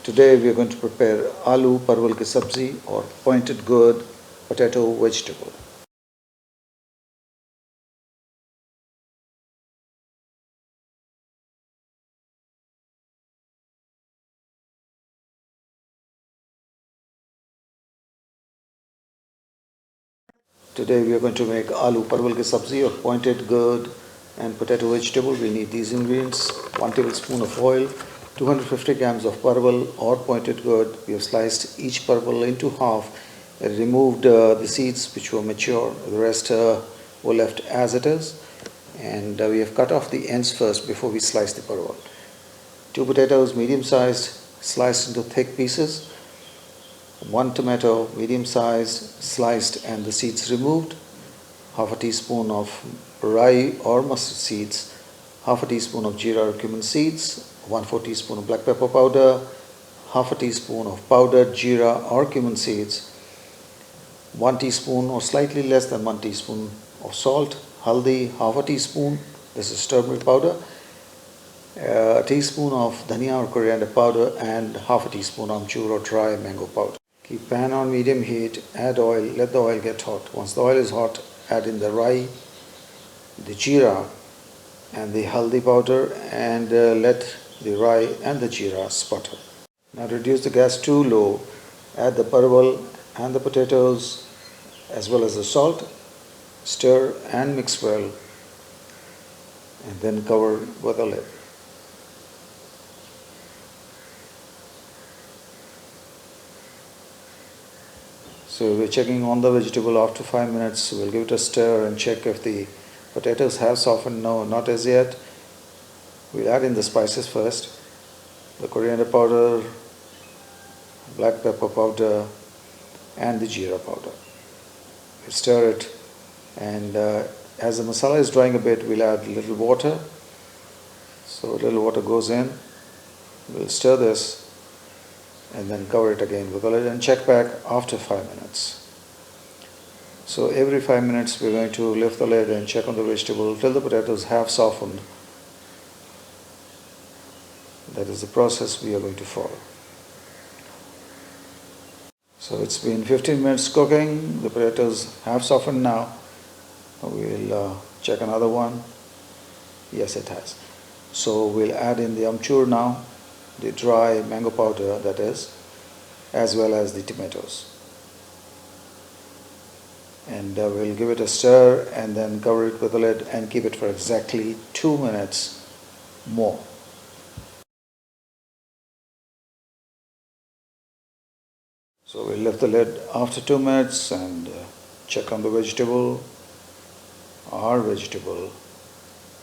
Today we are going to prepare aloo parwal ki sabzi or pointed gourd potato vegetable. Today we are going to make aloo parwal ki sabzi or pointed gourd and potato vegetable. We need these ingredients: 1 tablespoon of oil, 250 grams of parwal or pointed gourd. We have sliced each parwal into half and removed the seeds which were mature. The rest were left as it is, and we have cut off the ends first before we slice the parwal. 2 potatoes medium sized sliced into thick pieces. 1 tomato medium sized sliced and the seeds removed. Half a teaspoon of rye or mustard seeds. Half a teaspoon of jeera or cumin seeds. 1/4 teaspoon of black pepper powder. Half a teaspoon of powdered jeera or cumin seeds. 1 teaspoon or slightly less than 1 teaspoon of salt. Haldi, half a teaspoon. This is turmeric powder. A teaspoon of dhania or coriander powder and half a teaspoon amchur or dry mango powder. Keep pan on medium heat, add oil, let the oil get hot. Once the oil is hot, add in the rye, the jeera and the haldi powder and let the rye and the jeera sputter. Now reduce the gas to low, add the parwal and the potatoes as well as the salt, stir and mix well and then cover with a lid. So we're checking on the vegetable after 5 minutes. We'll give it a stir and check if the potatoes have softened. No, not as yet. We'll add in the spices first. The coriander powder, black pepper powder and the jeera powder. We'll stir it, and as the masala is drying a bit, we'll add a little water. So a little water goes in. We'll stir this and then cover it again with a lid and check back after 5 minutes. So every 5 minutes we're going to lift the lid and check on the vegetable till the potatoes have softened. That is the process we are going to follow. So it's been 15 minutes cooking. The potatoes have softened now. We'll check another one. Yes, it has. So we'll add in the amchur now, the dry mango powder that is, as well as the tomatoes. And we'll give it a stir and then cover it with a lid and keep it for exactly 2 minutes more. So we'll lift the lid after 2 minutes and check on the vegetable. Our vegetable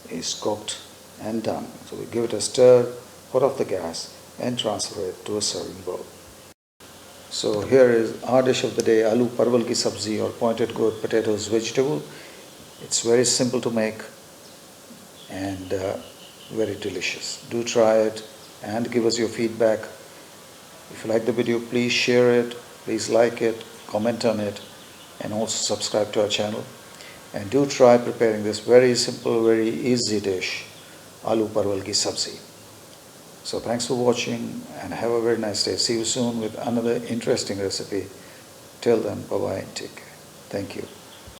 is cooked and done. So we give it a stir, put off the gas and transfer it to a serving bowl. So here is our dish of the day, aloo parwal ki sabzi or pointed gourd potatoes vegetable. It's very simple to make and very delicious. Do try it and give us your feedback. If you like the video, please share it, please like it, comment on it and also subscribe to our channel. And do try preparing this very simple, very easy dish, aloo parwal ki sabzi. So thanks for watching and have a very nice day. See you soon with another interesting recipe. Till then, bye-bye and take care. Thank you.